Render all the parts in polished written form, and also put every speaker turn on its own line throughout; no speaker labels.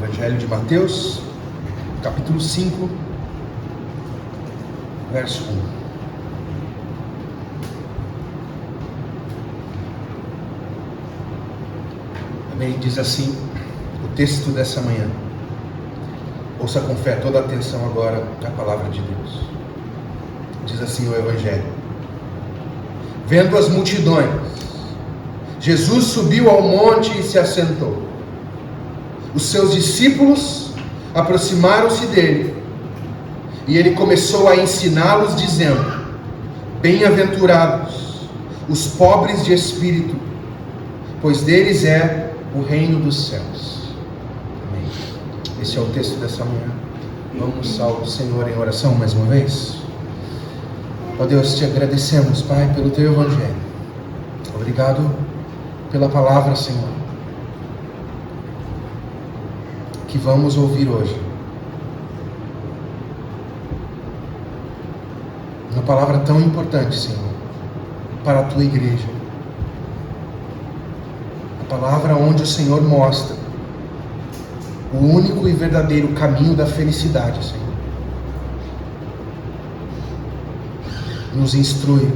Evangelho de Mateus, capítulo 5, verso 1. Amém? Diz assim o texto dessa manhã. Ouça com fé, toda a atenção agora à palavra de Deus. Diz assim o Evangelho: vendo as multidões, Jesus subiu ao monte e se assentou. Os seus discípulos aproximaram-se dele, e ele começou a ensiná-los, dizendo: bem-aventurados os pobres de espírito, pois deles é o reino dos céus. Amém. Esse é o texto dessa manhã. Vamos ao Senhor em oração mais uma vez. Ó Deus, te agradecemos, Pai, pelo teu Evangelho. Obrigado pela palavra, Senhor, que vamos ouvir hoje. Uma palavra tão importante, Senhor, para a tua igreja. A palavra onde o Senhor mostra o único e verdadeiro caminho da felicidade, Senhor. Nos instrui.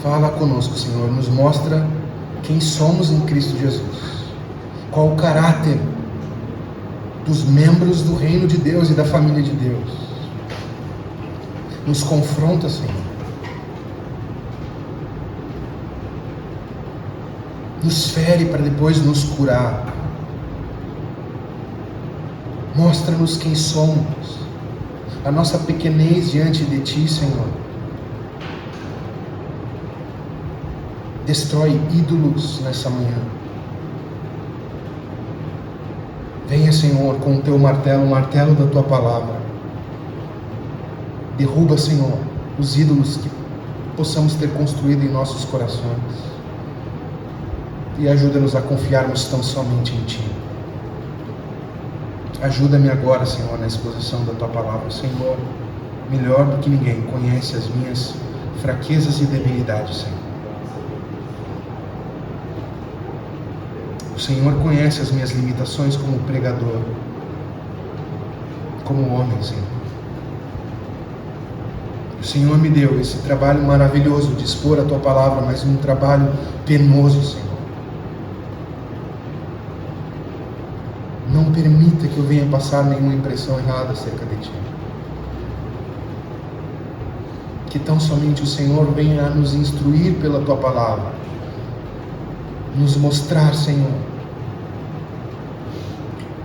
Fala conosco, Senhor. Nos mostra quem somos em Cristo Jesus. Qual o caráter dos membros do reino de Deus e da família de Deus. Nos confronta, Senhor. Nos fere para depois nos curar. Mostra-nos quem somos. A nossa pequenez diante de Ti, Senhor. Destrói ídolos nessa manhã. Venha, Senhor, com o Teu martelo, o martelo da Tua palavra. Derruba, Senhor, os ídolos que possamos ter construído em nossos corações. E ajuda-nos a confiarmos tão somente em Ti. Ajuda-me agora, Senhor, na exposição da Tua palavra. O Senhor, melhor do que ninguém, conhece as minhas fraquezas e debilidades, Senhor. O Senhor conhece as minhas limitações como pregador, como homem, Senhor. O Senhor me deu esse trabalho maravilhoso de expor a Tua palavra, mas um trabalho penoso, Senhor. Não permita que eu venha passar nenhuma impressão errada acerca de Ti. Que tão somente o Senhor venha a nos instruir pela Tua palavra. Nos mostrar, Senhor,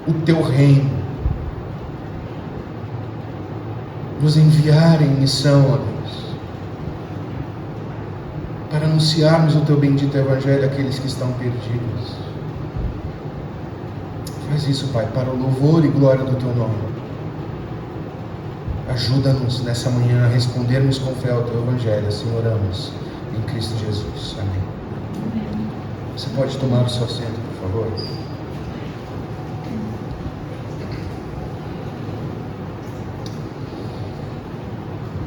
o Teu reino. Nos enviar em missão, ó Deus, para anunciarmos o Teu bendito Evangelho àqueles que estão perdidos. Faz isso, Pai, para o louvor e glória do Teu nome. Ajuda-nos nessa manhã a respondermos com fé ao Teu Evangelho. Assim oramos em Cristo Jesus. Amém. Você pode tomar o seu assento, por favor?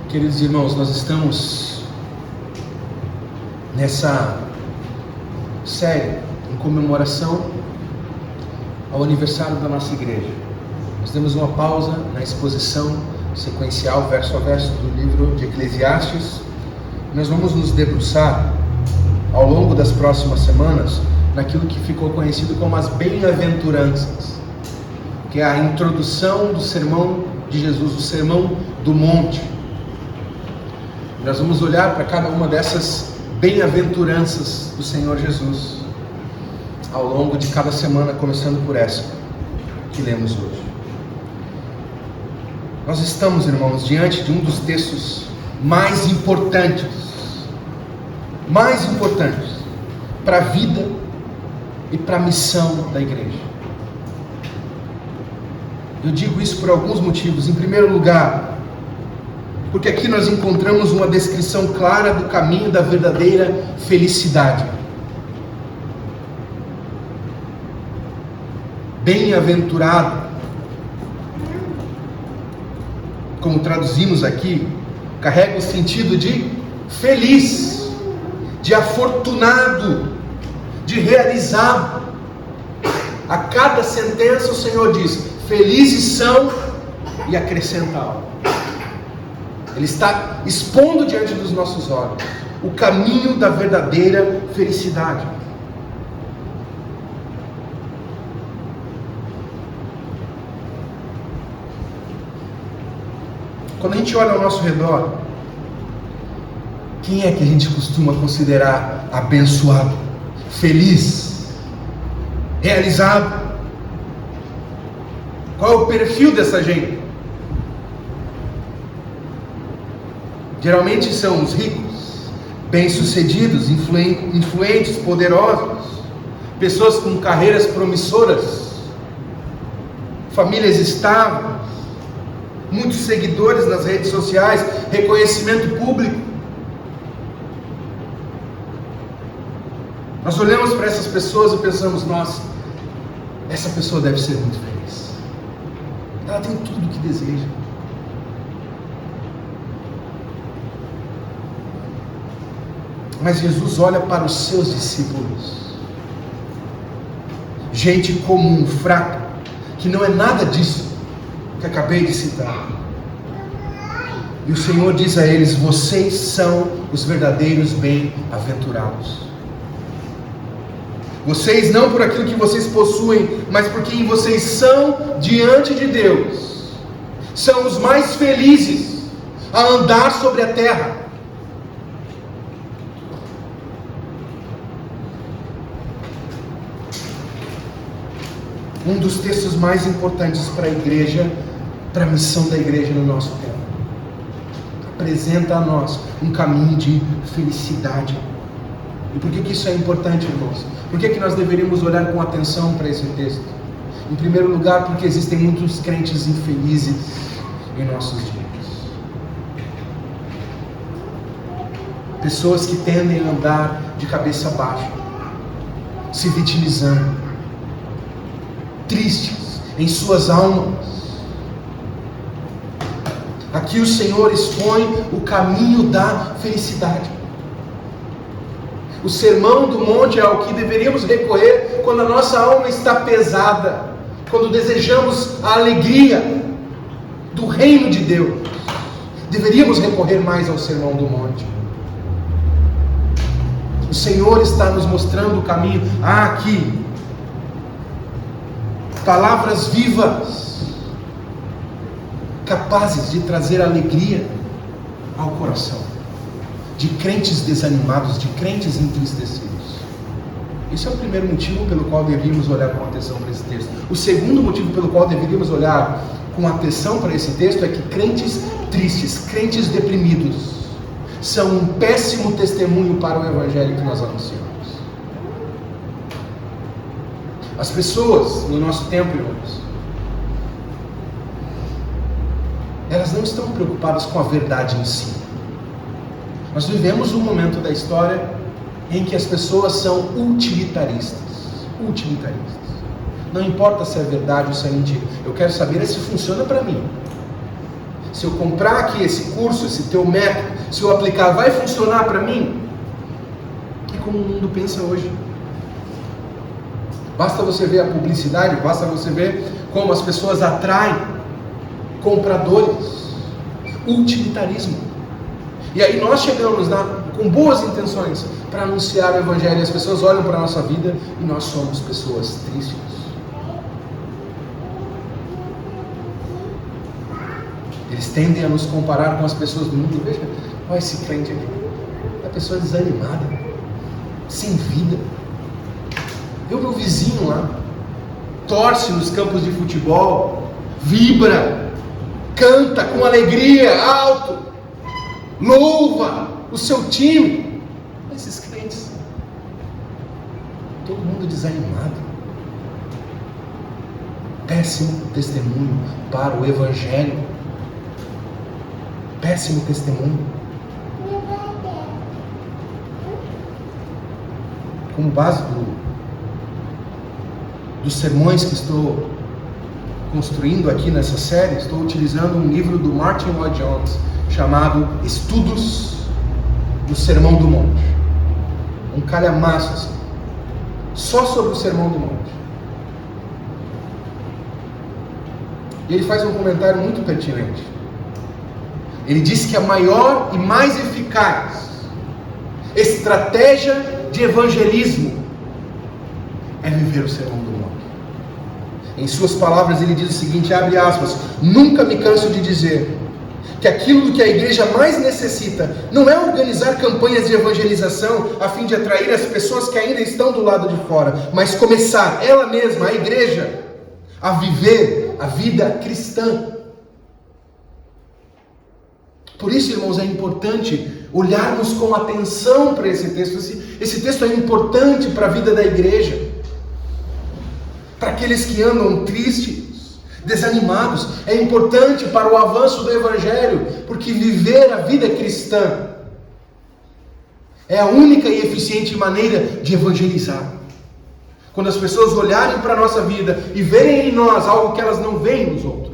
Queridos irmãos, nós estamos nessa série em comemoração ao aniversário da nossa igreja. Nós temos uma pausa na exposição sequencial, verso a verso, do livro de Eclesiastes. Nós vamos nos debruçar ao longo das próximas semanas naquilo que ficou conhecido como as bem-aventuranças, que é a introdução do sermão de Jesus, o sermão do monte. Nós vamos olhar para cada uma dessas bem-aventuranças do Senhor Jesus ao longo de cada semana, começando por essa que lemos hoje. Nós estamos, irmãos, diante de um dos textos mais importantes para a vida e para a missão da igreja. Eu digo isso por alguns motivos. Em primeiro lugar, porque aqui nós encontramos uma descrição clara do caminho da verdadeira felicidade. Bem-aventurado, como traduzimos aqui, carrega o sentido de feliz, de afortunado, de realizado. A cada sentença o Senhor diz: felizes são, e acrescenta algo. Ele está expondo diante dos nossos olhos o caminho da verdadeira felicidade. Quando a gente olha ao nosso redor, quem é que a gente costuma considerar abençoado, feliz, realizado? Qual é o perfil dessa gente? Geralmente são os ricos, bem-sucedidos, influentes, poderosos, pessoas com carreiras promissoras, famílias estáveis, muitos seguidores nas redes sociais, reconhecimento público. Nós olhamos para essas pessoas e pensamos: nossa, essa pessoa deve ser muito feliz. Ela tem tudo o que deseja. Mas Jesus olha para os seus discípulos, gente comum, fraca, que não é nada disso que acabei de citar. E o Senhor diz a eles: vocês são os verdadeiros bem-aventurados. Vocês não por aquilo que vocês possuem, mas por quem vocês são diante de Deus, são os mais felizes a andar sobre a terra. Um dos textos mais importantes para a igreja, para a missão da igreja no nosso tempo, apresenta a nós um caminho de felicidade. E por que isso é importante, irmãos? Por que nós deveríamos olhar com atenção para esse texto? Em primeiro lugar, porque existem muitos crentes infelizes em nossos dias. Pessoas que tendem a andar de cabeça baixa, se vitimizando, tristes em suas almas. Aqui o Senhor expõe o caminho da felicidade. O sermão do monte é ao que deveríamos recorrer quando a nossa alma está pesada, quando desejamos a alegria do reino de Deus. Deveríamos recorrer mais ao sermão do monte. O Senhor está nos mostrando o caminho. Aqui palavras vivas, capazes de trazer alegria ao coração de crentes desanimados, de crentes entristecidos. Esse é o primeiro motivo pelo qual deveríamos olhar com atenção para esse texto. O segundo motivo pelo qual deveríamos olhar com atenção para esse texto é que crentes tristes, crentes deprimidos, são um péssimo testemunho para o evangelho que nós anunciamos. As pessoas no nosso tempo, irmãos, elas não estão preocupadas com a verdade em si. Nós vivemos um momento da história em que as pessoas são utilitaristas. Não importa se é verdade ou se é mentira. Eu quero saber se funciona para mim. Se eu comprar aqui esse curso, esse teu método, se eu aplicar, vai funcionar para mim? É como o mundo pensa hoje. Basta você ver a publicidade, basta você ver como as pessoas atraem compradores. Utilitarismo. E aí nós chegamos com boas intenções para anunciar o evangelho, e as pessoas olham para a nossa vida e nós somos pessoas tristes. Eles tendem a nos comparar com as pessoas do mundo. Veja, olha esse crente aqui, é pessoa desanimada, sem vida. Vê o meu vizinho lá, torce nos campos de futebol, vibra, canta com alegria, alto, louva o seu time. Esses crentes, todo mundo desanimado. Péssimo testemunho para o evangelho. Péssimo testemunho. Como base dos sermões que estou construindo aqui nessa série, estou utilizando um livro do Martin Lloyd-Jones chamado Estudos do Sermão do Monte. Um calhamaço assim, só sobre o Sermão do Monte. E ele faz um comentário muito pertinente. Ele diz que a maior e mais eficaz estratégia de evangelismo é viver o Sermão do Monte. Em suas palavras ele diz o seguinte, abre aspas, nunca me canso de dizer que aquilo que a igreja mais necessita não é organizar campanhas de evangelização a fim de atrair as pessoas que ainda estão do lado de fora, mas começar ela mesma, a igreja, a viver a vida cristã. Por isso, irmãos, é importante olharmos com atenção para esse texto. Esse texto é importante para a vida da igreja. Para aqueles que andam tristes, desanimados. É importante para o avanço do Evangelho, porque viver a vida cristã é a única e eficiente maneira de evangelizar. Quando as pessoas olharem para a nossa vida e verem em nós algo que elas não veem nos outros.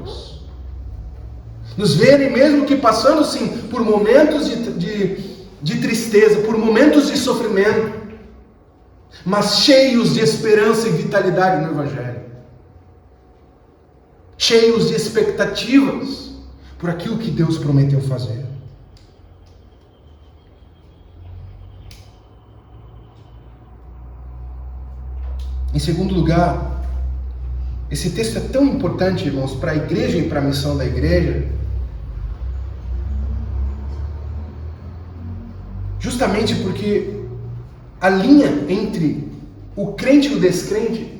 Nos verem, mesmo que passando sim por momentos de tristeza, por momentos de sofrimento, mas cheios de esperança e vitalidade no Evangelho, cheios de expectativas por aquilo que Deus prometeu fazer. Em segundo lugar, esse texto é tão importante, irmãos, para a igreja e para a missão da igreja, justamente porque a linha entre o crente e o descrente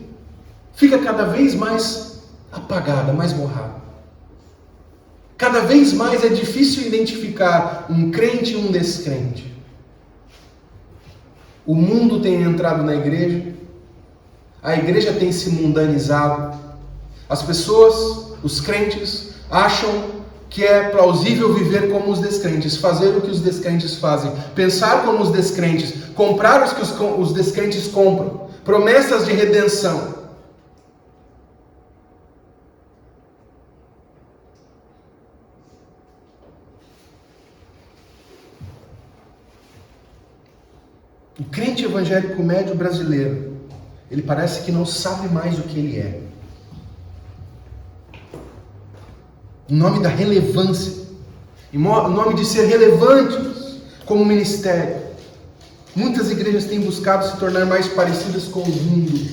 fica cada vez mais apagada, mais borrada. Cada vez mais é difícil identificar um crente e um descrente. O mundo tem entrado na igreja, a igreja tem se mundanizado, as pessoas, os crentes, acham que é plausível viver como os descrentes, fazer o que os descrentes fazem, pensar como os descrentes, comprar os que os descrentes compram, promessas de redenção. O crente evangélico médio brasileiro, ele parece que não sabe mais o que ele é. Em nome da relevância, em nome de ser relevantes como ministério, muitas igrejas têm buscado se tornar mais parecidas com o mundo,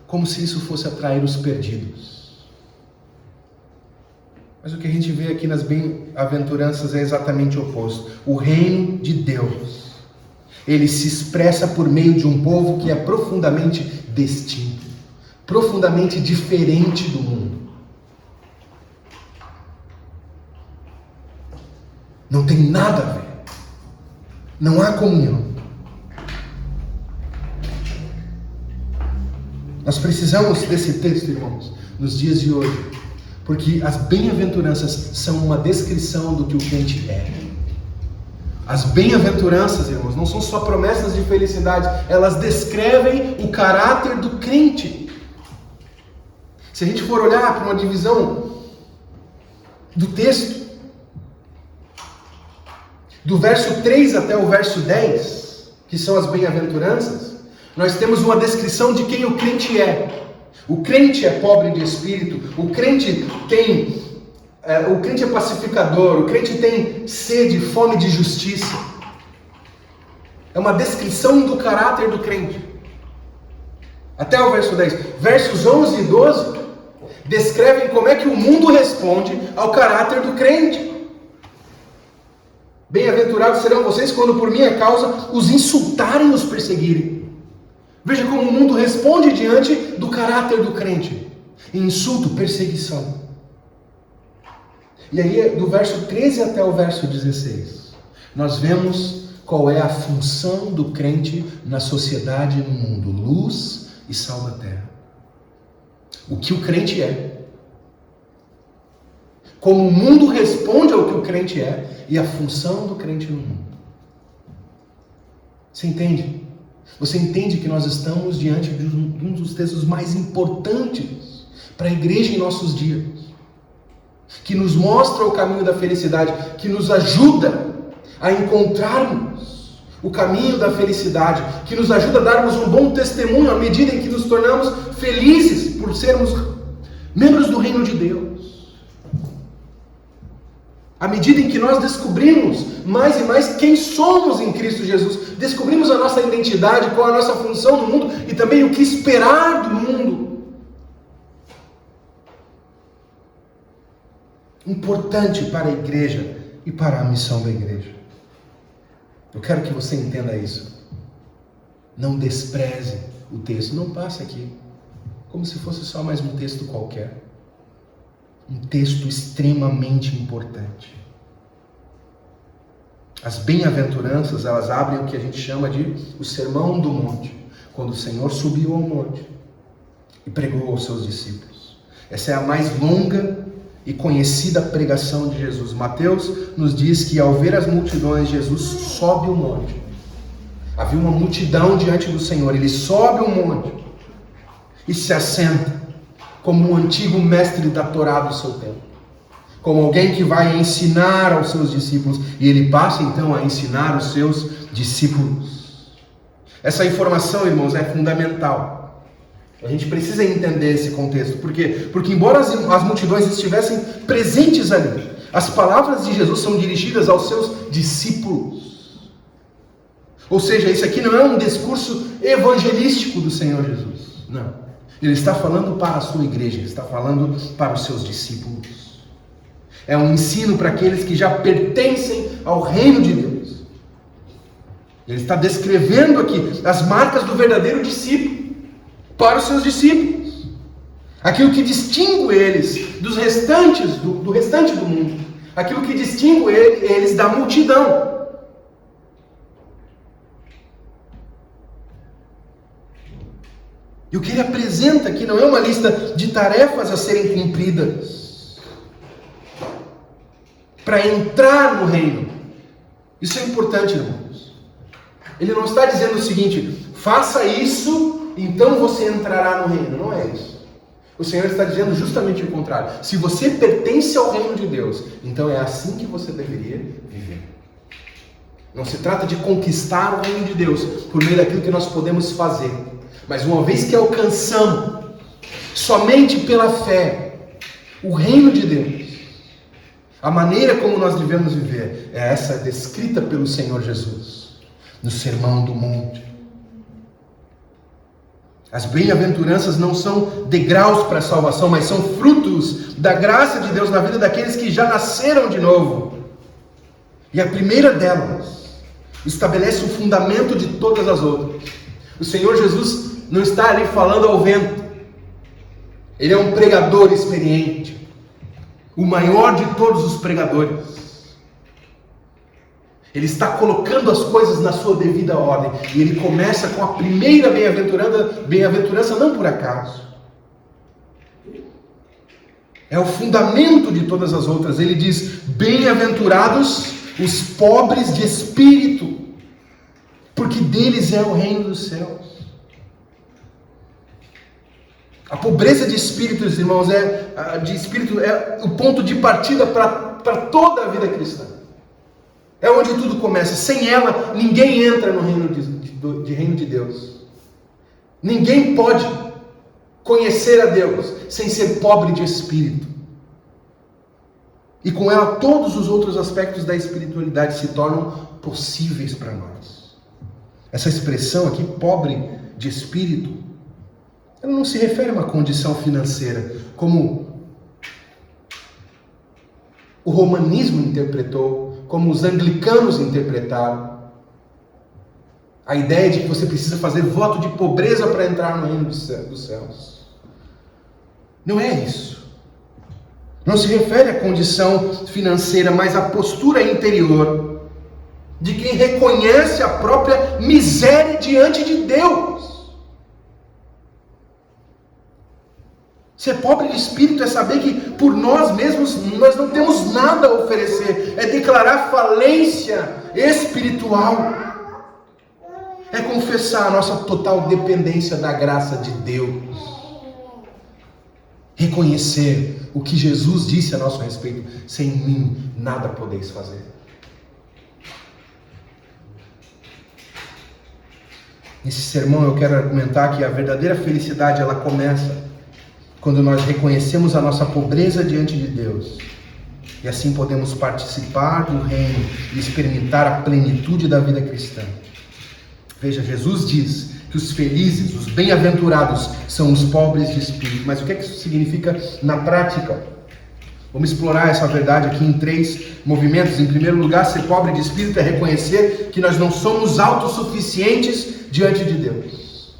como se isso fosse atrair os perdidos. Mas o que a gente vê aqui nas bem-aventuranças é exatamente o oposto. O reino de Deus, ele se expressa por meio de um povo que é profundamente distinto, profundamente diferente do mundo. Não tem nada a ver. Não há comunhão. Nós precisamos desse texto, irmãos, nos dias de hoje, porque as bem-aventuranças são uma descrição do que o crente é. As bem-aventuranças, irmãos, não são só promessas de felicidade, elas descrevem o caráter do crente. Se a gente for olhar para uma divisão do texto, do verso 3 até o verso 10, que são as bem-aventuranças, nós temos uma descrição de quem o crente é. O crente é pobre de espírito, o crente é pacificador, o crente tem sede, fome de justiça. É uma descrição do caráter do crente. Até o verso 10. Versos 11 e 12 descrevem como é que o mundo responde ao caráter do crente. Bem-aventurados serão vocês quando por minha causa os insultarem e os perseguirem. Veja como o mundo responde diante do caráter do crente. Insulto, perseguição. E aí, do verso 13 até o verso 16, nós vemos qual é a função do crente na sociedade e no mundo. Luz e sal da terra. O que o crente é. Como o mundo responde ao que o crente é e a função do crente no mundo. Você entende? Você entende que nós estamos diante de um dos textos mais importantes para a igreja em nossos dias, que nos mostra o caminho da felicidade, que nos ajuda a encontrarmos o caminho da felicidade, que nos ajuda a darmos um bom testemunho à medida em que nos tornamos felizes por sermos membros do reino de Deus. À medida em que nós descobrimos mais e mais quem somos em Cristo Jesus, descobrimos a nossa identidade, qual a nossa função no mundo e também o que esperar do mundo. Importante para a igreja e para a missão da igreja. Eu quero que você entenda isso. Não despreze o texto. Não passe aqui como se fosse só mais um texto qualquer. Um texto extremamente importante. As bem-aventuranças, elas abrem o que a gente chama de o Sermão do Monte. Quando o Senhor subiu ao monte e pregou aos seus discípulos. Essa é a mais longa e conhecida pregação de Jesus. Mateus nos diz que ao ver as multidões, Jesus sobe o monte. Havia uma multidão diante do Senhor. Ele sobe o monte e se assenta como um antigo mestre da Torá do seu tempo. Como alguém que vai ensinar aos seus discípulos. E ele passa então a ensinar os seus discípulos. Essa informação, irmãos, é fundamental. A gente precisa entender esse contexto. Por quê? Porque embora as multidões estivessem presentes ali, as palavras de Jesus são dirigidas aos seus discípulos. Ou seja, isso aqui não é um discurso evangelístico do Senhor Jesus. Não. Ele está falando para a sua igreja, ele está falando para os seus discípulos. É um ensino para aqueles que já pertencem ao reino de Deus. Ele está descrevendo aqui as marcas do verdadeiro discípulo para os seus discípulos. Aquilo que distingue eles dos restantes, do restante do mundo. Aquilo que distingue eles da multidão. E o que ele apresenta aqui não é uma lista de tarefas a serem cumpridas para entrar no reino. Isso é importante, irmãos. Ele não está dizendo o seguinte: faça isso, então você entrará no reino. Não é isso. O Senhor está dizendo justamente o contrário. Se você pertence ao reino de Deus, então é assim que você deveria viver. Não se trata de conquistar o reino de Deus por meio daquilo que nós podemos fazer. Mas uma vez que alcançamos, somente pela fé, o reino de Deus, a maneira como nós devemos viver é essa descrita pelo Senhor Jesus, no Sermão do Monte. As bem-aventuranças não são degraus para a salvação, mas são frutos da graça de Deus na vida daqueles que já nasceram de novo. E a primeira delas estabelece o fundamento de todas as outras. O Senhor Jesus não está ali falando ao vento. Ele é um pregador experiente, o maior de todos os pregadores. Ele está colocando as coisas na sua devida ordem. E ele começa com a primeira bem-aventurança não por acaso. É o fundamento de todas as outras. Ele diz: bem-aventurados os pobres de espírito, porque deles é o reino dos céus. A pobreza de espíritos, irmãos, é o ponto de partida para toda a vida cristã. É onde tudo começa. Sem ela, ninguém entra no reino de Deus. Ninguém pode conhecer a Deus sem ser pobre de espírito. E com ela, todos os outros aspectos da espiritualidade se tornam possíveis para nós. Essa expressão aqui, pobre de espírito, ela não se refere a uma condição financeira, como o romanismo interpretou, como os anglicanos interpretaram. A ideia de que você precisa fazer voto de pobreza para entrar no reino dos céus. Não é isso. Não se refere à condição financeira, mas à postura interior de quem reconhece a própria miséria diante de Deus. Ser pobre de espírito é saber que por nós mesmos nós não temos nada a oferecer. É declarar falência espiritual. É confessar a nossa total dependência da graça de Deus. Reconhecer o que Jesus disse a nosso respeito: sem mim nada podeis fazer. Nesse sermão eu quero argumentar que a verdadeira felicidade ela começa quando nós reconhecemos a nossa pobreza diante de Deus. E assim podemos participar do reino e experimentar a plenitude da vida cristã. Veja, Jesus diz que os felizes, os bem-aventurados, são os pobres de espírito. Mas o que é que isso significa na prática? Vamos explorar essa verdade aqui em 3 movimentos. Em primeiro lugar, ser pobre de espírito é reconhecer que nós não somos autossuficientes diante de Deus.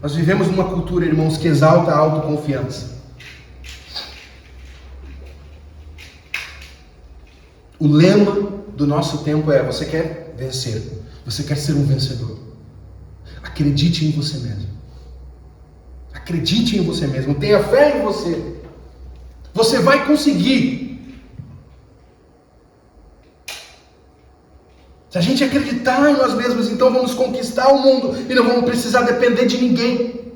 Nós vivemos numa cultura, irmãos, que exalta a autoconfiança. O lema do nosso tempo é: você quer vencer, você quer ser um vencedor. Acredite em você mesmo. Acredite em você mesmo, tenha fé em você. Você vai conseguir. Se a gente acreditar em nós mesmos, então vamos conquistar o mundo e não vamos precisar depender de ninguém.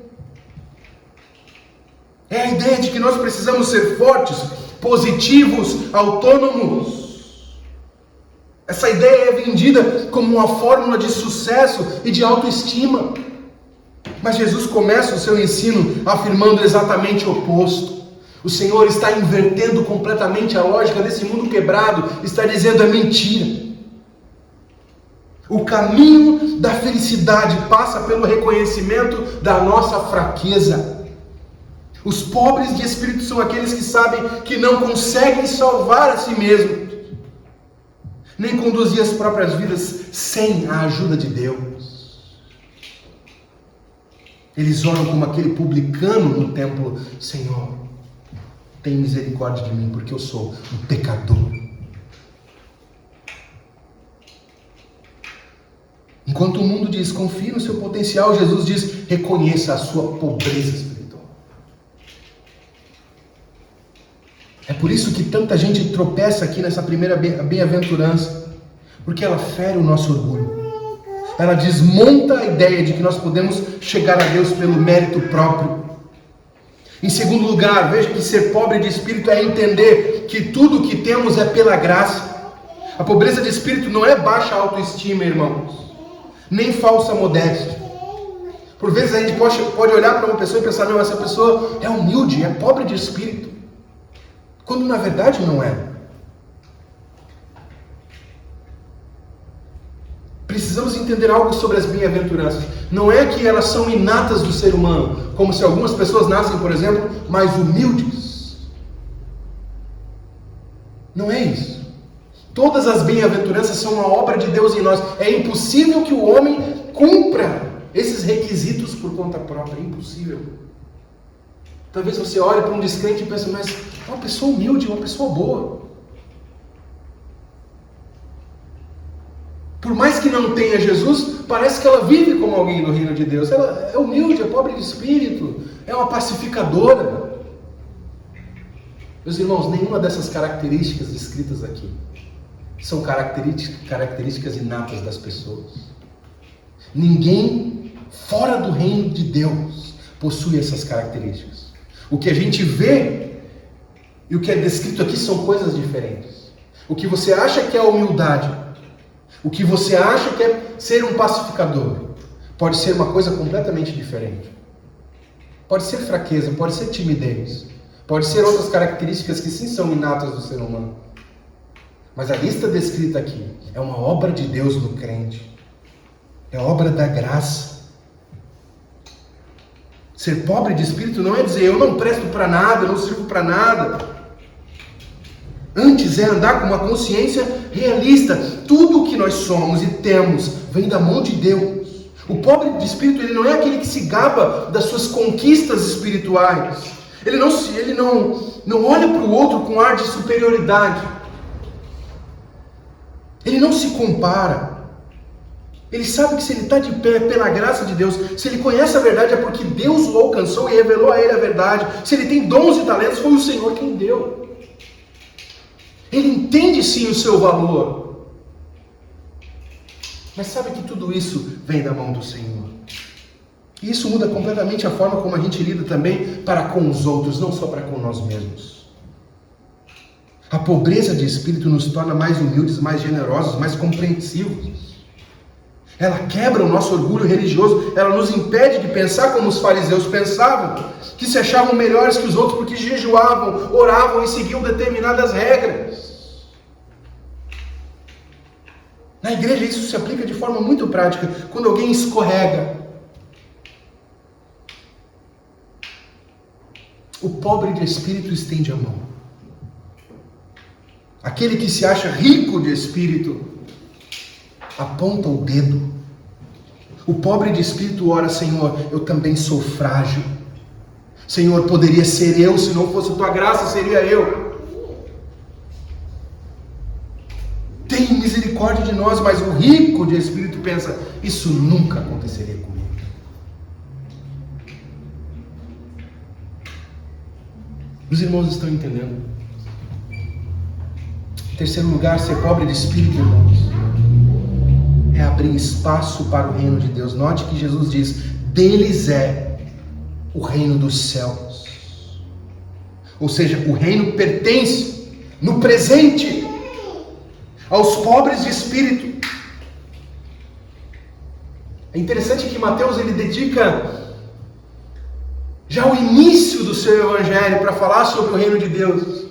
É a ideia de que nós precisamos ser fortes, positivos, autônomos. Essa ideia é vendida como uma fórmula de sucesso e de autoestima. Mas Jesus começa o seu ensino afirmando exatamente o oposto. O Senhor está invertendo completamente a lógica desse mundo quebrado, está dizendo: é mentira. O caminho da felicidade passa pelo reconhecimento da nossa fraqueza. Os pobres de espírito são aqueles que sabem que não conseguem salvar a si mesmos, nem conduzir as próprias vidas sem a ajuda de Deus. Eles oram como aquele publicano no templo: Senhor, tem misericórdia de mim, porque eu sou um pecador. Enquanto o mundo diz: confie no seu potencial, Jesus diz: reconheça a sua pobreza espiritual. É por isso que tanta gente tropeça aqui nessa primeira bem-aventurança, porque ela fere o nosso orgulho. Ela desmonta a ideia de que nós podemos chegar a Deus pelo mérito próprio. Em segundo lugar, veja que ser pobre de espírito é entender que tudo o que temos é pela graça. A pobreza de espírito não é baixa autoestima, irmãos, nem falsa modéstia. Por vezes a gente pode olhar para uma pessoa e pensar: não, essa pessoa é humilde, é pobre de espírito, quando na verdade não é. Precisamos entender algo sobre as bem-aventuranças. Não é que elas são inatas do ser humano, como se algumas pessoas nascem, por exemplo, mais humildes. Não é isso. Todas as bem-aventuranças são uma obra de Deus em nós. É impossível que o homem cumpra esses requisitos por conta própria. É impossível. Talvez você olhe para um descrente e pense: mas é uma pessoa humilde, uma pessoa boa. Por mais que não tenha Jesus, parece que ela vive como alguém do reino de Deus. Ela é humilde, é pobre de espírito, é uma pacificadora. Meus irmãos, nenhuma dessas características descritas aqui são características inatas das pessoas. Ninguém fora do reino de Deus possui essas características. O que a gente vê e o que é descrito aqui são coisas diferentes. O que você acha que é humildade, o que você acha que é ser um pacificador, pode ser uma coisa completamente diferente. Pode ser fraqueza, pode ser timidez, pode ser outras características que sim são inatas do ser humano. Mas a lista descrita aqui é uma obra de Deus no crente. É obra da graça. Ser pobre de espírito não é dizer: eu não presto para nada, eu não sirvo para nada. Antes é andar com uma consciência realista. Tudo o que nós somos e temos vem da mão de Deus. O pobre de espírito, ele não é aquele que se gaba das suas conquistas espirituais. Ele não olha para o outro com ar de superioridade. Ele não se compara. Ele sabe que se ele está de pé pela graça de Deus, se ele conhece a verdade é porque Deus o alcançou e revelou a ele a verdade. Se ele tem dons e talentos, foi o Senhor quem deu. Ele entende sim o seu valor. Mas sabe que tudo isso vem da mão do Senhor. E isso muda completamente a forma como a gente lida também para com os outros, não só para com nós mesmos. A pobreza de espírito nos torna mais humildes, mais generosos, mais compreensivos. Ela quebra o nosso orgulho religioso, ela nos impede de pensar como os fariseus pensavam, que se achavam melhores que os outros porque jejuavam, oravam e seguiam determinadas regras. Na igreja isso se aplica de forma muito prática. Quando alguém escorrega, o pobre de espírito estende a mão. Aquele que se acha rico de espírito aponta o dedo. O pobre de espírito ora: Senhor, eu também sou frágil. Senhor, poderia ser eu, se não fosse tua graça, seria eu. Tem misericórdia de nós, mas o rico de espírito pensa: isso nunca aconteceria comigo. Os irmãos estão entendendo? Em terceiro lugar, ser pobre de espírito, irmãos, é abrir espaço para o reino de Deus. Note que Jesus diz: deles é o reino dos céus. Ou seja, o reino pertence no presente aos pobres de espírito. É interessante que Mateus ele dedica já o início do seu evangelho para falar sobre o reino de Deus,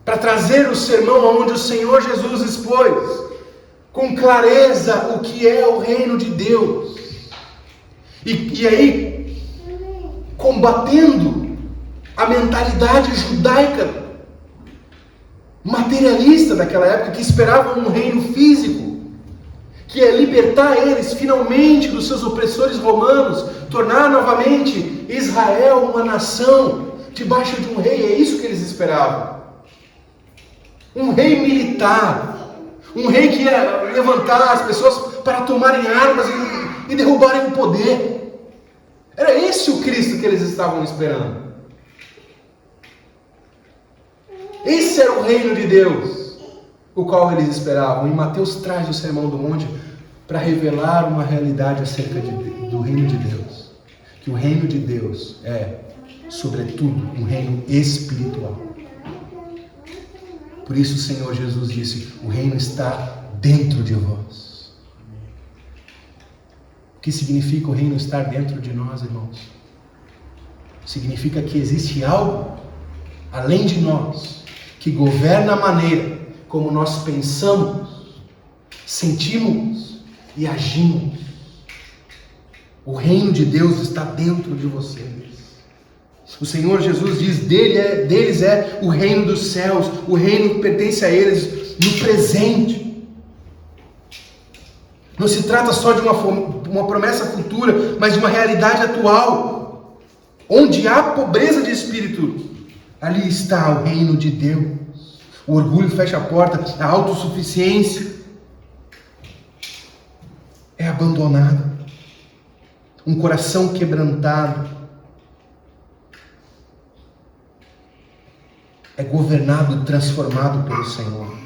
para trazer o sermão onde o Senhor Jesus expôs com clareza o que é o reino de Deus. E aí, combatendo a mentalidade judaica, materialista daquela época, que esperava um reino físico, que é libertar eles finalmente dos seus opressores romanos, tornar novamente Israel uma nação debaixo de um rei. É isso que eles esperavam. Um rei militar, um rei que ia levantar as pessoas para tomarem armas e derrubarem o poder. Era esse o Cristo que eles estavam esperando. Esse era o reino de Deus, o qual eles esperavam. E Mateus traz o Sermão do Monte para revelar uma realidade acerca do reino de Deus. Que o reino de Deus é, sobretudo, um reino espiritual. Por isso o Senhor Jesus disse: o reino está dentro de vós. O que significa o reino estar dentro de nós, irmãos? Significa que existe algo além de nós que governa a maneira como nós pensamos, sentimos e agimos. O reino de Deus está dentro de vocês. O Senhor Jesus diz: deles é o reino dos céus, o reino que pertence a eles no presente. Não se trata só de uma promessa futura, mas de uma realidade atual. Onde há pobreza de espírito, ali está o reino de Deus. O orgulho fecha a porta, a autossuficiência é abandonada. Um coração quebrantado é governado e transformado pelo Senhor.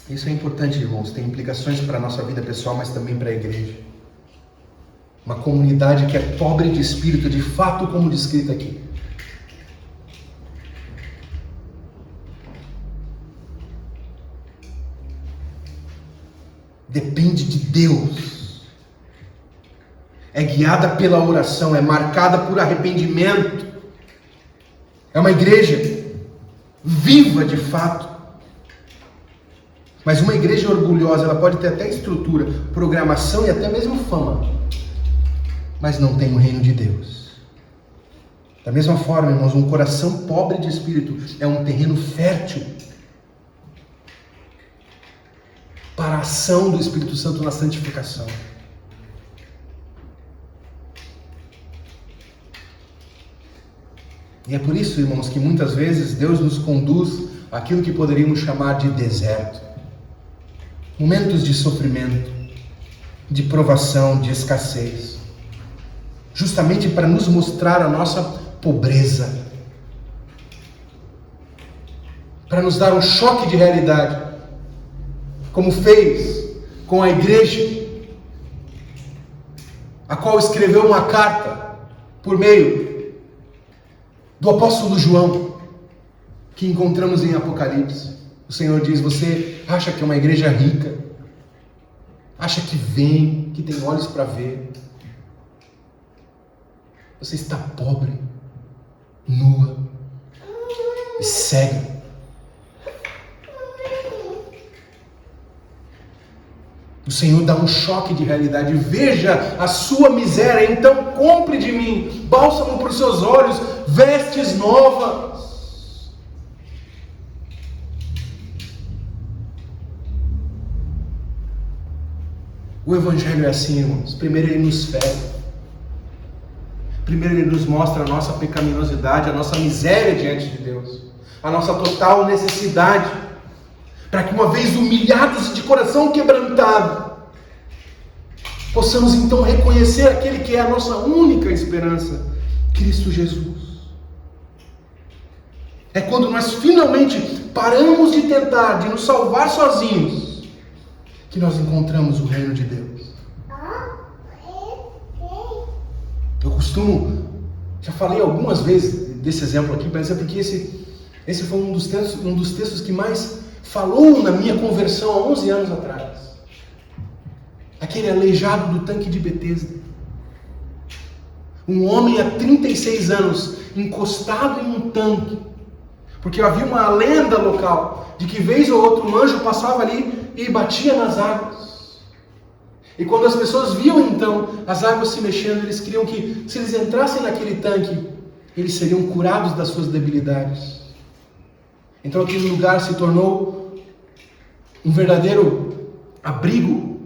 Isso é importante, irmãos. Tem implicações para a nossa vida pessoal, mas também para a igreja. Uma comunidade que é pobre de espírito, de fato, como descrito aqui. Depende de Deus. É guiada pela oração, é marcada por arrependimento. É uma igreja viva de fato. Mas uma igreja orgulhosa, ela pode ter até estrutura, programação e até mesmo fama, mas não tem o reino de Deus. Da mesma forma, irmãos, um coração pobre de espírito é um terreno fértil para a ação do Espírito Santo na santificação. E é por isso, irmãos, que muitas vezes Deus nos conduz àquilo que poderíamos chamar de deserto. Momentos de sofrimento, de provação, de escassez. Justamente para nos mostrar a nossa pobreza. Para nos dar um choque de realidade. Como fez com a igreja, a qual escreveu uma carta por meio do apóstolo João, que encontramos em Apocalipse. O Senhor diz: você acha que é uma igreja rica? Acha que vem, que tem olhos para ver? Você está pobre, nua e cega. O Senhor dá um choque de realidade. Veja a sua miséria, então compre de mim bálsamo para os seus olhos, vestes novas. O Evangelho é assim, irmãos. Primeiro ele nos fere. Primeiro ele nos mostra a nossa pecaminosidade, a nossa miséria diante de Deus, a nossa total necessidade, para que uma vez humilhados e de coração quebrantado, possamos então reconhecer aquele que é a nossa única esperança, Cristo Jesus. É quando nós finalmente paramos de tentar, de nos salvar sozinhos, que nós encontramos o reino de Deus. Eu costumo, já falei algumas vezes desse exemplo aqui, mas é porque esse foi um dos textos que mais falou na minha conversão há 11 anos atrás. Aquele aleijado do tanque de Betesda. Um homem há 36 anos encostado em um tanque, porque havia uma lenda local de que vez ou outro um anjo passava ali e batia nas águas. E quando as pessoas viam então as águas se mexendo, eles criam que se eles entrassem naquele tanque, eles seriam curados das suas debilidades. Então aquele lugar se tornou um verdadeiro abrigo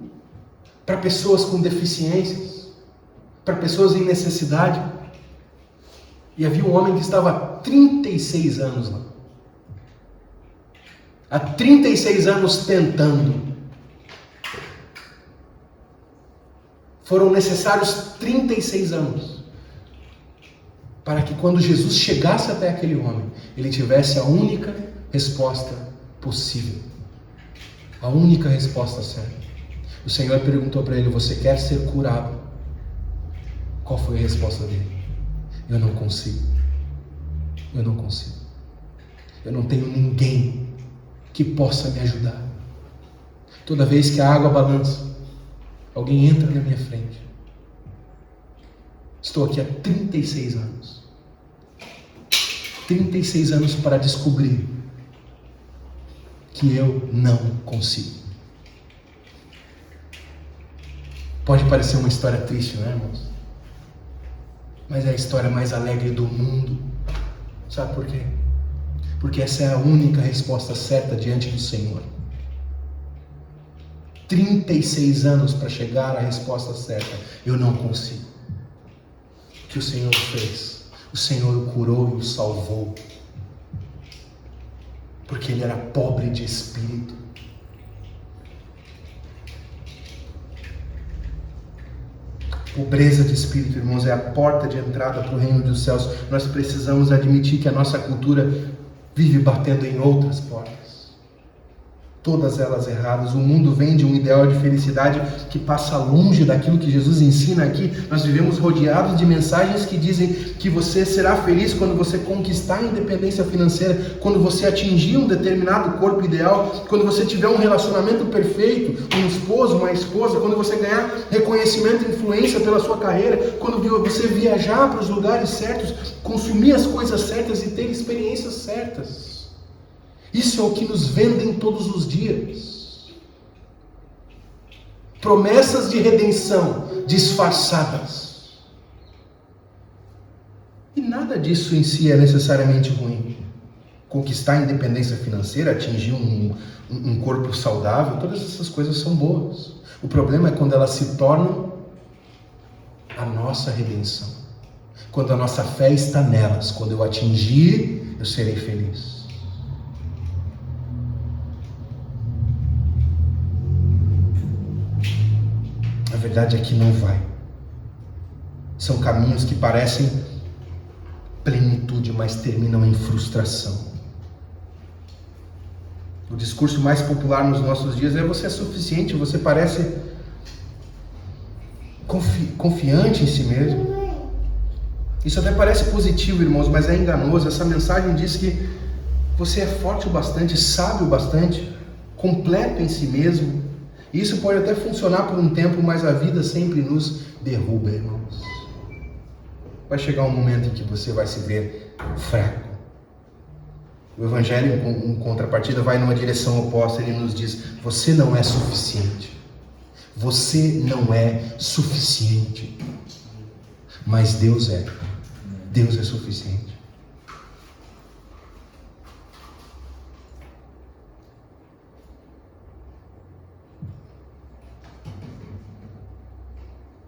para pessoas com deficiências, para pessoas em necessidade. E havia um homem que estava há 36 anos lá. Há 36 anos tentando. Foram necessários 36 anos para que quando Jesus chegasse até aquele homem, ele tivesse a única resposta possível. A única resposta certa. O Senhor perguntou para ele: você quer ser curado? Qual foi a resposta dele? Eu não consigo. Eu não consigo. Eu não tenho ninguém que possa me ajudar. Toda vez que a água balança, alguém entra na minha frente. Estou aqui há 36 anos. 36 anos para descobrir que eu não consigo. Pode parecer uma história triste, não é, irmãos? Mas é a história mais alegre do mundo. Sabe por quê? Porque essa é a única resposta certa diante do Senhor. 36 anos para chegar à resposta certa. Eu não consigo. O que o Senhor fez? O Senhor o curou e o salvou. Porque ele era pobre de espírito. Pobreza de espírito, irmãos, é a porta de entrada para o reino dos céus. Nós precisamos admitir que a nossa cultura vive batendo em outras portas. Todas elas erradas. O mundo vende um ideal de felicidade que passa longe daquilo que Jesus ensina aqui. Nós vivemos rodeados de mensagens que dizem que você será feliz quando você conquistar a independência financeira, quando você atingir um determinado corpo ideal, quando você tiver um relacionamento perfeito, um esposo, uma esposa, quando você ganhar reconhecimento e influência pela sua carreira, quando você viajar para os lugares certos, consumir as coisas certas e ter experiências certas. Isso é o que nos vendem todos os dias. Promessas de redenção disfarçadas. E nada disso em si é necessariamente ruim. Conquistar a independência financeira, atingir um corpo saudável, todas essas coisas são boas. O problema é quando elas se tornam a nossa redenção. Quando a nossa fé está nelas. Quando eu atingir, eu serei feliz. A verdade é que não vai. São caminhos que parecem plenitude, mas terminam em frustração. O discurso mais popular nos nossos dias é: você é suficiente, você parece confiante em si mesmo. Isso até parece positivo, irmãos, mas é enganoso. Essa mensagem diz que você é forte o bastante, sábio o bastante, completo em si mesmo. E isso pode até funcionar por um tempo, mas a vida sempre nos derruba, irmãos. Vai chegar um momento em que você vai se ver fraco. O Evangelho, em contrapartida, vai numa direção oposta. Ele nos diz: você não é suficiente. Você não é suficiente. Mas Deus é. Deus é suficiente.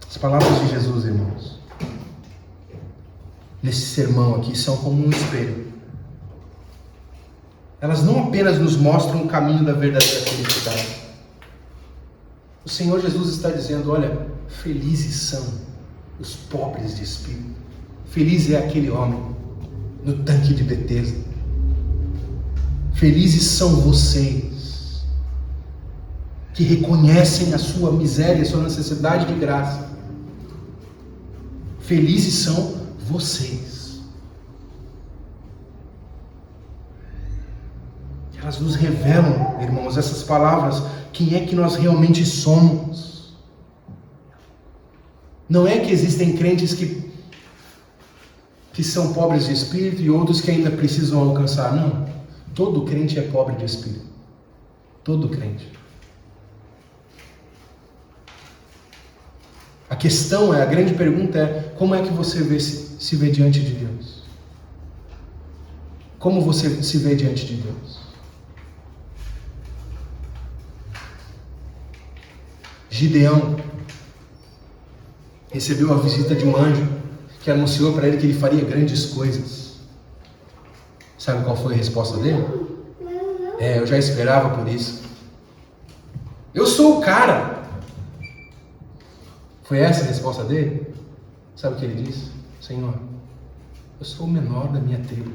As palavras de Jesus, irmãos, nesse sermão aqui, são como um espelho. Elas não apenas nos mostram o caminho da verdadeira felicidade. O Senhor Jesus está dizendo: olha, felizes são os pobres de espírito. Feliz é aquele homem no tanque de Betesda. Felizes são vocês que reconhecem a sua miséria, a sua necessidade de graça. Felizes são vocês. Elas nos revelam, irmãos, essas palavras, quem é que nós realmente somos. Não é que existem crentes que são pobres de espírito e outros que ainda precisam alcançar. Não. Todo crente é pobre de espírito. Todo crente. A questão a grande pergunta é: como é que você se vê diante de Deus? Como você se vê diante de Deus? Gideão recebeu a visita de um anjo que anunciou para ele que ele faria grandes coisas. Sabe qual foi a resposta dele? Eu já esperava por isso. Eu sou o cara. Foi essa a resposta dele? Sabe o que ele disse? Senhor, eu sou o menor da minha tribo,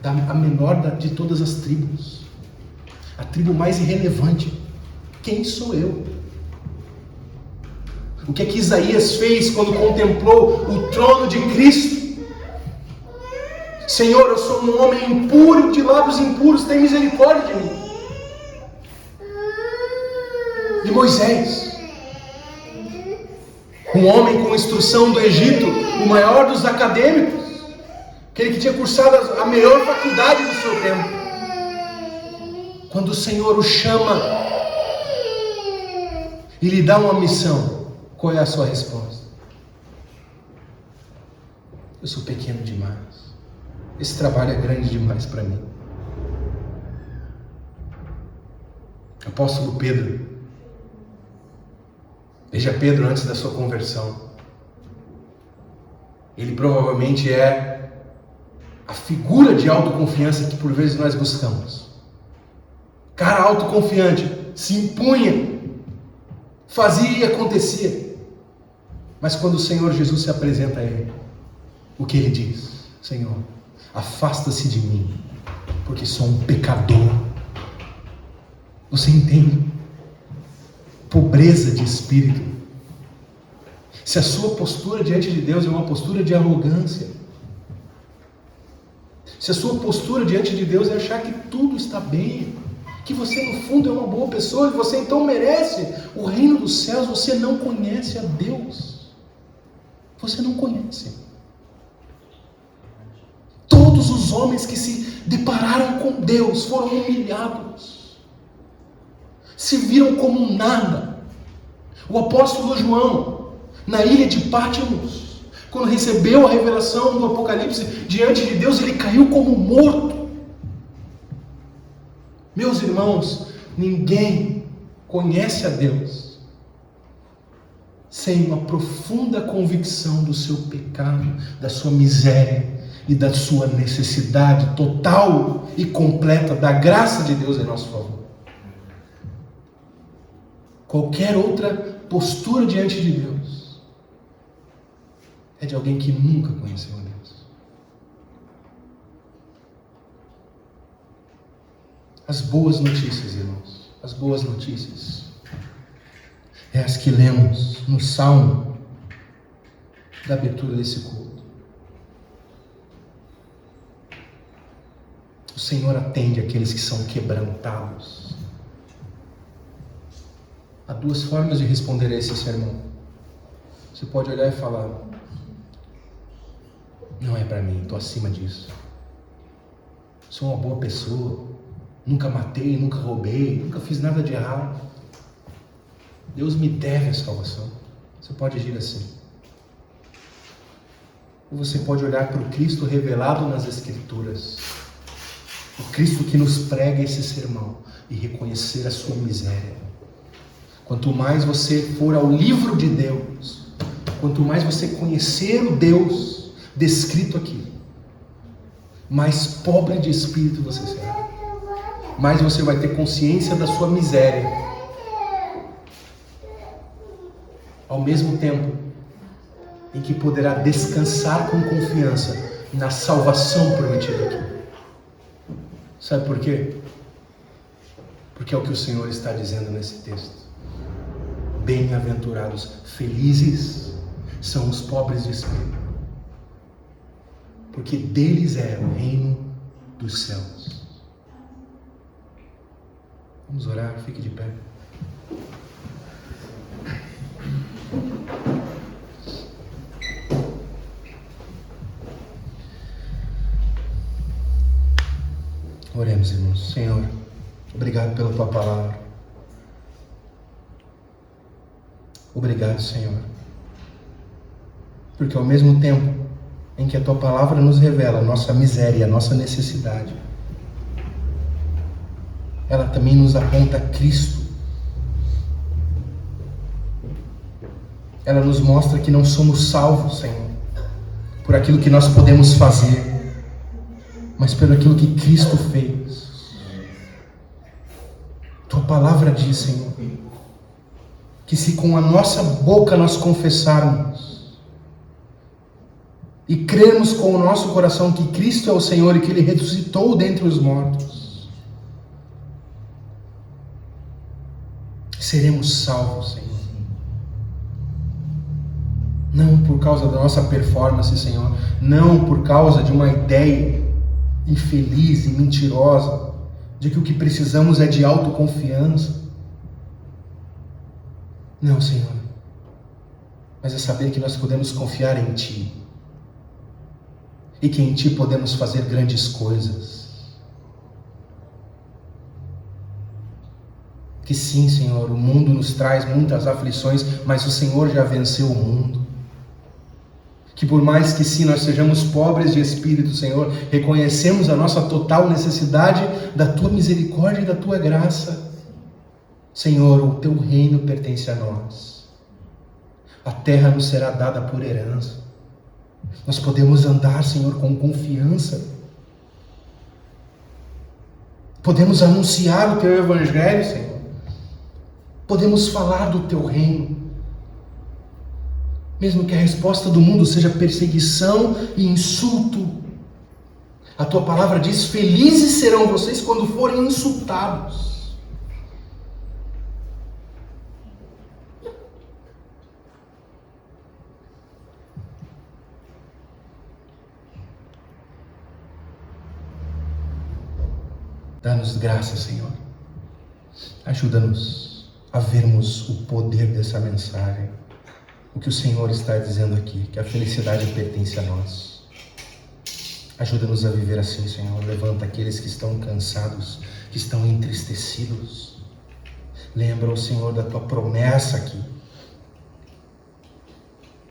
a menor de todas as tribos, a tribo mais irrelevante. Quem sou eu? O que é que Isaías fez quando contemplou o trono de Cristo? Senhor, eu sou um homem impuro, de lábios impuros, tem misericórdia de mim. E Moisés, um homem com instrução do Egito, o maior dos acadêmicos, aquele que tinha cursado a melhor faculdade do seu tempo. Quando o Senhor o chama e lhe dá uma missão, qual é a sua resposta? Eu sou pequeno demais. Esse trabalho é grande demais para mim. Apóstolo Pedro. Veja Pedro antes da sua conversão. Ele provavelmente é a figura de autoconfiança que por vezes nós buscamos. Cara autoconfiante, se impunha, fazia e acontecia. Mas quando o Senhor Jesus se apresenta a ele, o que ele diz? Senhor, afasta-se de mim, porque sou um pecador. Você entende? Pobreza de espírito. Se a sua postura diante de Deus é uma postura de arrogância, se a sua postura diante de Deus é achar que tudo está bem, que você no fundo é uma boa pessoa e você então merece o reino dos céus, você não conhece a Deus. Você não conhece. Todos os homens que se depararam com Deus foram humilhados, se viram como nada. O apóstolo João, na ilha de Pátimos, quando recebeu a revelação do Apocalipse diante de Deus, ele caiu como morto. Meus irmãos, ninguém conhece a Deus sem uma profunda convicção do seu pecado, da sua miséria e da sua necessidade total e completa da graça de Deus em nosso favor. Qualquer outra postura diante de Deus é de alguém que nunca conheceu a Deus. As boas notícias, irmãos, as boas notícias é as que lemos no Salmo da abertura desse culto. O Senhor atende aqueles que são quebrantados. Há duas formas de responder a esse sermão. Você pode olhar e falar: não é para mim, estou acima disso. Sou uma boa pessoa, nunca matei, nunca roubei, nunca fiz nada de errado. Deus me deve a salvação. Você pode agir assim. Ou você pode olhar para o Cristo revelado nas Escrituras, o Cristo que nos prega esse sermão, e reconhecer a sua miséria. Quanto mais você for ao livro de Deus, quanto mais você conhecer o Deus descrito aqui, mais pobre de espírito você será. Mais você vai ter consciência da sua miséria. Ao mesmo tempo em que poderá descansar com confiança na salvação prometida aqui. Sabe por quê? Porque é o que o Senhor está dizendo nesse texto. Bem-aventurados, felizes são os pobres de espírito, porque deles é o reino dos céus. Vamos orar, fique de pé. Oremos, irmãos. Senhor, obrigado pela Tua palavra. Obrigado, Senhor, porque ao mesmo tempo em que a Tua palavra nos revela a nossa miséria, a nossa necessidade, ela também nos aponta Cristo. Ela nos mostra que não somos salvos, Senhor, por aquilo que nós podemos fazer, mas pelo aquilo que Cristo fez. Tua palavra diz, Senhor, que se com a nossa boca nós confessarmos e crermos com o nosso coração que Cristo é o Senhor e que Ele ressuscitou dentre os mortos, seremos salvos, Senhor. Não por causa da nossa performance, Senhor, não por causa de uma ideia infeliz e mentirosa de que o que precisamos é de autoconfiança. Não, Senhor, mas é saber que nós podemos confiar em Ti e que em Ti podemos fazer grandes coisas. Que sim, Senhor, o mundo nos traz muitas aflições, mas o Senhor já venceu o mundo. Que por mais que sim, nós sejamos pobres de espírito, Senhor, reconhecemos a nossa total necessidade da Tua misericórdia e da Tua graça. Senhor, o Teu reino pertence a nós. A terra nos será dada por herança. Nós podemos andar, Senhor, com confiança. Podemos anunciar o Teu Evangelho, Senhor. Podemos falar do Teu reino. Mesmo que a resposta do mundo seja perseguição e insulto, a Tua palavra diz: felizes serão vocês quando forem insultados. Dá-nos graça, Senhor. Ajuda-nos a vermos o poder dessa mensagem. O que o Senhor está dizendo aqui, que a felicidade pertence a nós. Ajuda-nos a viver assim, Senhor. Levanta aqueles que estão cansados, que estão entristecidos. Lembra, Senhor, da Tua promessa aqui.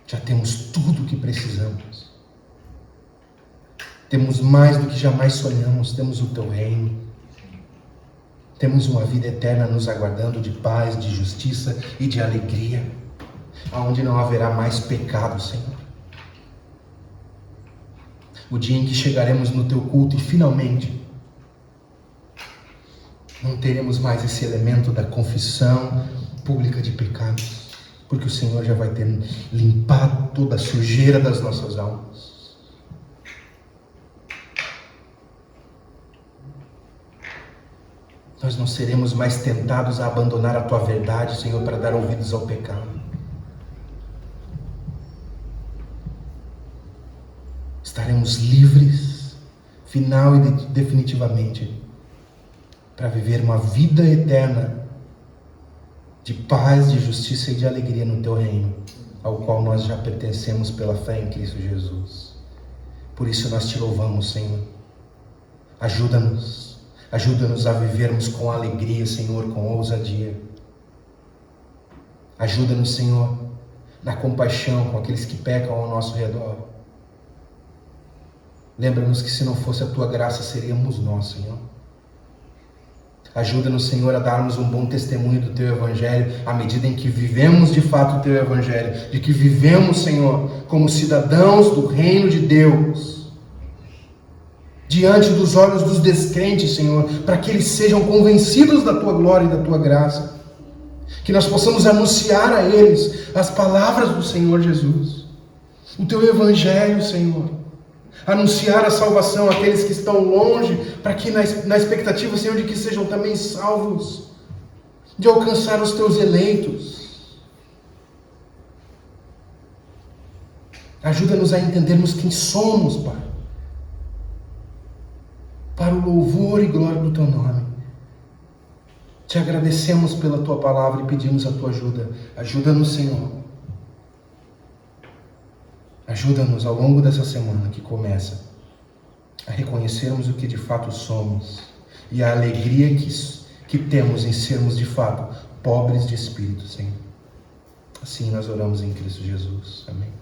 Já temos tudo o que precisamos. Temos mais do que jamais sonhamos. Temos o Teu reino. Temos uma vida eterna nos aguardando, de paz, de justiça e de alegria, aonde não haverá mais pecado, Senhor. O dia em que chegaremos no Teu culto e finalmente não teremos mais esse elemento da confissão pública de pecados, porque o Senhor já vai ter limpado toda a sujeira das nossas almas. Nós não seremos mais tentados a abandonar a Tua verdade, Senhor, para dar ouvidos ao pecado. Estaremos livres, final e definitivamente, para viver uma vida eterna de paz, de justiça e de alegria no Teu reino, ao qual nós já pertencemos pela fé em Cristo Jesus. Por isso nós Te louvamos, Senhor. Ajuda-nos a vivermos com alegria, Senhor, com ousadia. Ajuda-nos, Senhor, na compaixão com aqueles que pecam ao nosso redor. Lembra-nos que se não fosse a Tua graça, seríamos nós, Senhor. Ajuda-nos, Senhor, a darmos um bom testemunho do Teu Evangelho, à medida em que vivemos de fato o Teu Evangelho, de que vivemos, Senhor, como cidadãos do reino de Deus, diante dos olhos dos descrentes, Senhor, para que eles sejam convencidos da Tua glória e da Tua graça, que nós possamos anunciar a eles as palavras do Senhor Jesus, o Teu Evangelho, Senhor, anunciar a salvação àqueles que estão longe, para que na expectativa, Senhor, de que sejam também salvos, de alcançar os Teus eleitos. Ajuda-nos a entendermos quem somos, Pai, para o louvor e glória do Teu nome. Te agradecemos pela Tua palavra e pedimos a Tua ajuda. Ajuda-nos, Senhor. Ajuda-nos ao longo dessa semana que começa a reconhecermos o que de fato somos e a alegria que temos em sermos de fato pobres de espírito, Senhor. Assim nós oramos em Cristo Jesus. Amém.